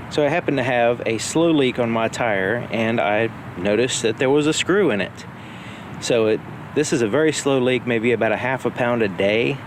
So I happened to have a slow leak on my tire, and I noticed that there was a screw in it. So this is a very slow leak, maybe about a half a pound a day,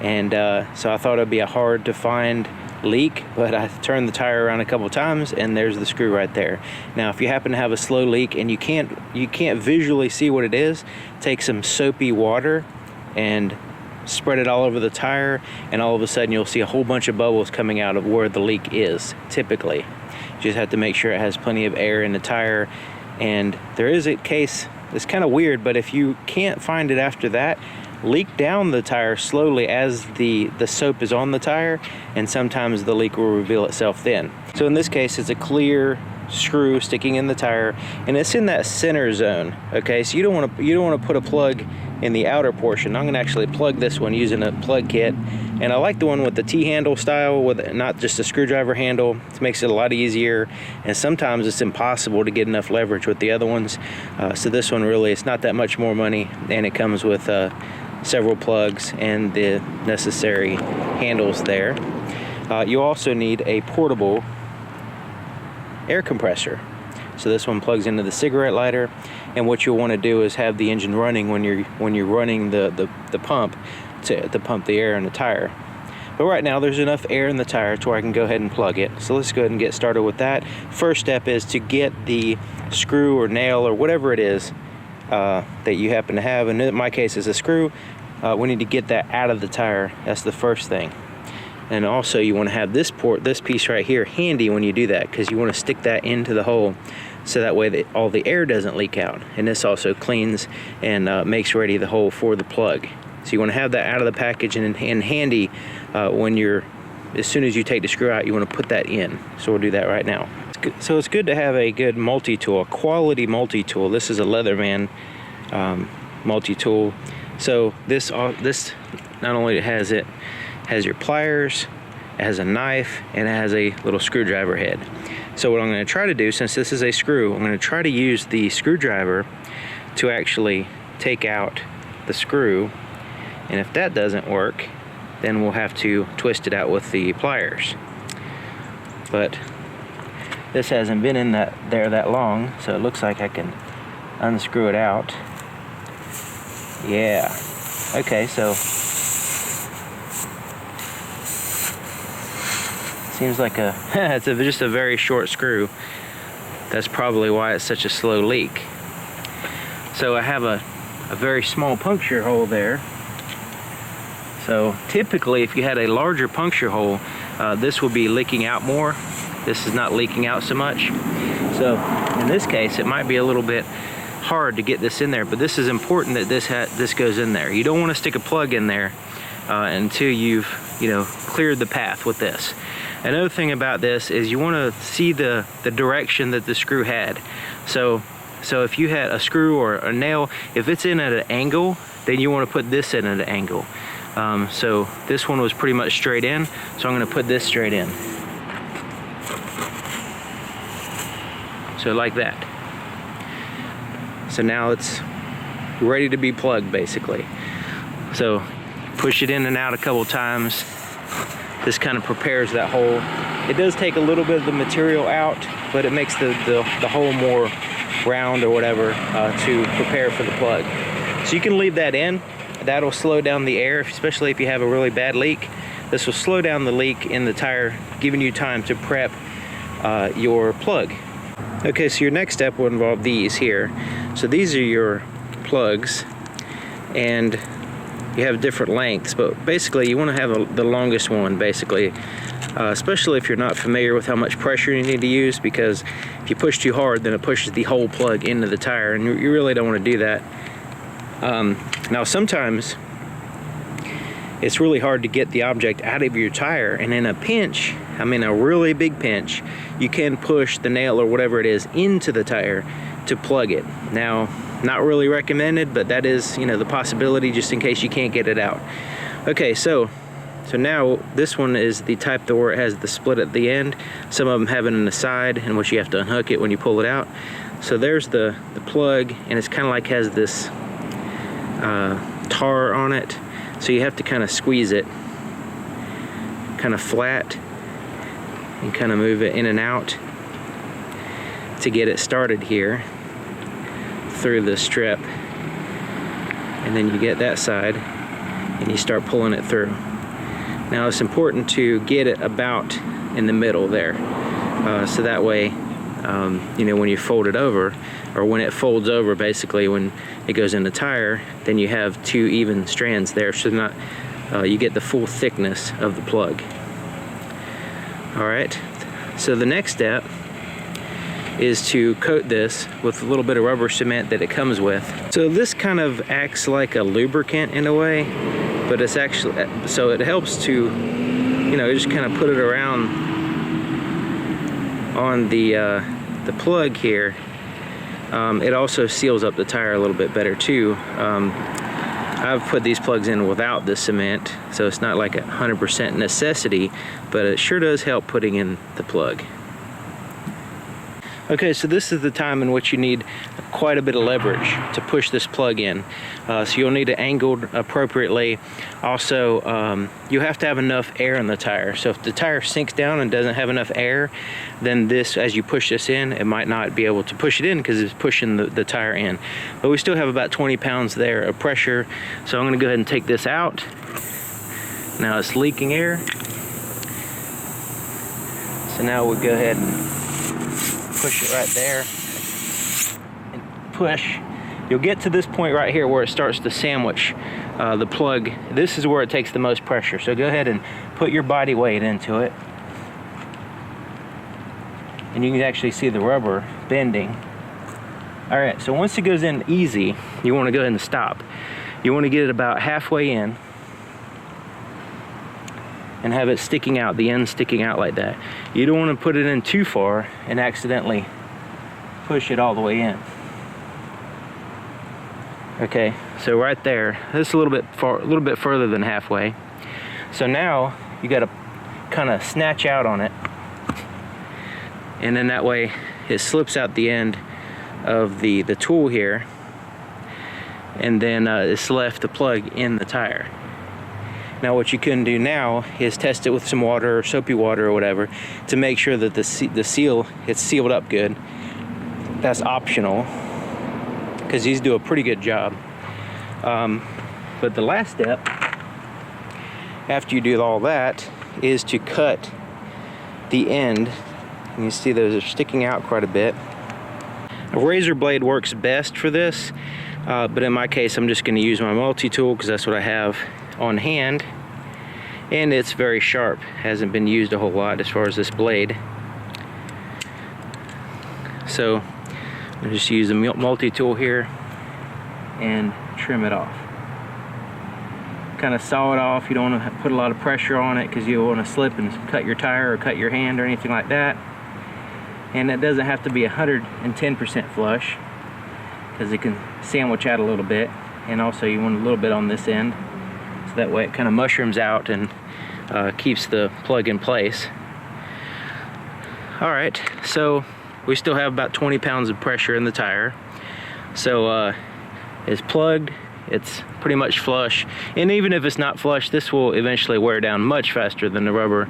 and so I thought it'd be a hard to find leak, but I turned the tire around a couple times and there's the screw right there. Now if you happen to have a slow leak and you can't visually see what it is, take some soapy water and spread it all over the tire, and all of a sudden you'll see a whole bunch of bubbles coming out of where the leak is. Typically you just have to make sure it has plenty of air in the tire. And there is a case, it's kind of weird, but if you can't find it after that, leak down the tire slowly as the soap is on the tire, and sometimes the leak will reveal itself then. So in this case, it's a clear screw sticking in the tire, and it's in that center zone. Okay, so you don't want to put a plug in the outer portion. I'm going to actually plug this one using a plug kit, and I like the one with the T-handle style, with not just a screwdriver handle. It makes it a lot easier, and sometimes it's impossible to get enough leverage with the other ones. So this one really, it's not that much more money, and it comes with several plugs and the necessary handles there. You also need a portable air compressor. So this one plugs into the cigarette lighter, and what you'll want to do is have the engine running when you're running the pump to pump the air in the tire. But right now there's enough air in the tire to where I can go ahead and plug it. So let's go ahead and get started with that. First step is to get the screw or nail or whatever it is that you happen to have, and in my case is a screw. We need to get that out of the tire. That's the first thing. And also you want to have this piece right here handy when you do that, because you want to stick that into the hole so that way that all the air doesn't leak out. And this also cleans and makes ready the hole for the plug. So you want to have that out of the package and handy as soon as you take the screw out, you want to put that in. So we'll do that right now. So it's good to have a good multi-tool, a quality multi-tool. This is a Leatherman multi-tool. So this not only has your pliers, it has a knife, and it has a little screwdriver head. So what I'm going to try to do, since this is a screw, I'm going to try to use the screwdriver to actually take out the screw, and if that doesn't work, then we'll have to twist it out with the pliers. But this hasn't been in there that long, so it looks like I can unscrew it out. Yeah. Okay, so seems like it's just a very short screw. That's probably why it's such a slow leak. So I have a very small puncture hole there. So typically if you had a larger puncture hole, this will be leaking out more. This is not leaking out so much. So in this case, it might be a little bit hard to get this in there, but this is important that this goes in there. You don't want to stick a plug in there until you've cleared the path with this. Another thing about this is you want to see the direction that the screw had. So if you had a screw or a nail, if it's in at an angle, then you want to put this in at an angle. So this one was pretty much straight in, so I'm going to put this straight in. So like that. So now it's ready to be plugged, basically. So push it in and out a couple times. This kind of prepares that hole. It does take a little bit of the material out, but it makes the hole more round or whatever to prepare for the plug. So you can leave that in. That'll slow down the air, especially if you have a really bad leak. This will slow down the leak in the tire, giving you time to prep your plug. Okay, so your next step will involve these here. So these are your plugs, and you have different lengths, but basically you want to have the longest one, basically, especially if you're not familiar with how much pressure you need to use, because if you push too hard, then it pushes the whole plug into the tire, and you really don't want to do that. Now sometimes it's really hard to get the object out of your tire, and in a pinch, I mean a really big pinch, you can push the nail or whatever it is into the tire to plug it. Now, not really recommended, but that is, the possibility, just in case you can't get it out. Okay, so now this one is the type where it has the split at the end. Some of them have it in the side, in which you have to unhook it when you pull it out. So there's the plug, and it's kind of like has this tar on it, so you have to kind of squeeze it kind of flat, and kind of move it in and out to get it started here through the strip. And then you get that side and you start pulling it through. Now it's important to get it about in the middle there, so that way you know, when you fold it over, or when it folds over, basically when it goes in the tire, then you have two even strands there, so not you get the full thickness of the plug. All right, so the next step is to coat this with a little bit of rubber cement that it comes with. So this kind of acts like a lubricant in a way, but it's actually, so it helps to, you know, just kind of put it around on the plug here. It also seals up the tire a little bit better too. I've put these plugs in without the cement, so it's not like a 100% necessity, but it sure does help putting in the plug. Okay, so this is the time in which you need quite a bit of leverage to push this plug in. So you'll need it angled appropriately. Also, you have to have enough air in the tire. So if the tire sinks down and doesn't have enough air, then this, as you push this in, it might not be able to push it in because it's pushing the tire in. But we still have about 20 pounds there of pressure. So I'm gonna go ahead and take this out. Now it's leaking air. So now we'll go ahead and push it right there and push. You'll get to this point right here where it starts to sandwich the plug. This is where it takes the most pressure, so go ahead and put your body weight into it, and you can actually see the rubber bending. All right, so once it goes in easy, you want to go ahead and stop. You want to get it about halfway in and have it sticking out, the end sticking out like that. You don't want to put it in too far and accidentally push it all the way in. Okay, so right there, this is a little bit further than halfway. So now you got to kind of snatch out on it, and then that way it slips out the end of the tool here, and then it's left the plug in the tire. Now what you can do now is test it with some water or soapy water or whatever to make sure that the seal, it's sealed up good. That's optional because these do a pretty good job. But the last step after you do all that is to cut the end. And you see those are sticking out quite a bit. A razor blade works best for this, but in my case I'm just going to use my multi-tool because that's what I have on hand, and it's very sharp, hasn't been used a whole lot as far as this blade. So I'll just use a multi-tool here and trim it off. Kind of saw it off. You don't want to put a lot of pressure on it because you'll want to slip and cut your tire or cut your hand or anything like that. And it doesn't have to be 110% flush because it can sandwich out a little bit, and also you want a little bit on this end. That way it kind of mushrooms out and keeps the plug in place. All right, so we still have about 20 pounds of pressure in the tire. So it's plugged, it's pretty much flush. And even if it's not flush, this will eventually wear down much faster than the rubber.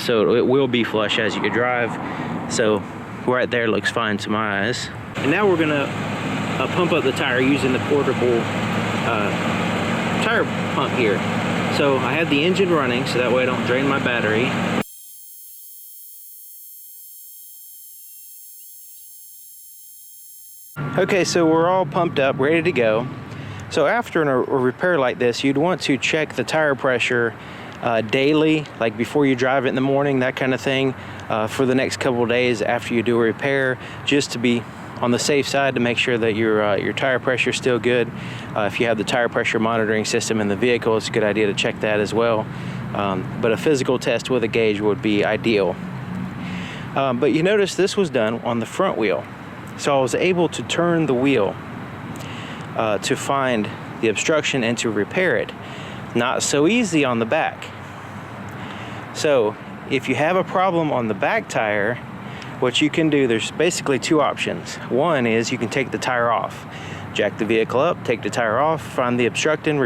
So it will be flush as you drive. So right there looks fine to my eyes. And now we're gonna pump up the tire using the portable tire pump here. So I have the engine running so that way I don't drain my battery. Okay, so we're all pumped up, ready to go. So after a repair like this, you'd want to check the tire pressure daily, like before you drive it in the morning, that kind of thing, for the next couple of days after you do a repair, just to be on the safe side to make sure that your tire pressure is still good. If you have the tire pressure monitoring system in the vehicle, it's a good idea to check that as well. But a physical test with a gauge would be ideal. But you notice this was done on the front wheel. So I was able to turn the wheel to find the obstruction and to repair it. Not so easy on the back. So if you have a problem on the back tire, what you can do, there's basically two options. One is you can take the tire off, jack the vehicle up, take the tire off, find the obstruction,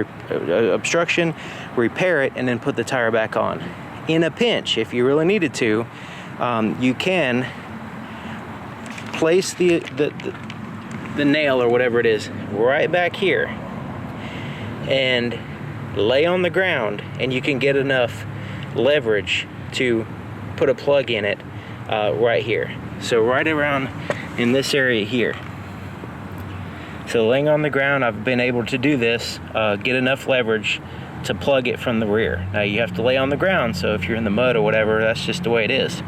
repair it, and then put the tire back on. In a pinch, if you really needed to, you can place the nail or whatever it is right back here and lay on the ground, and you can get enough leverage to put a plug in it right here. So right around in this area here. So laying on the ground, I've been able to do this, get enough leverage to plug it from the rear. Now you have to lay on the ground, so if you're in the mud or whatever, that's just the way it is.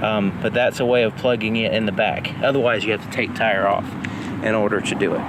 But that's a way of plugging it in the back. Otherwise you have to take tire off in order to do it.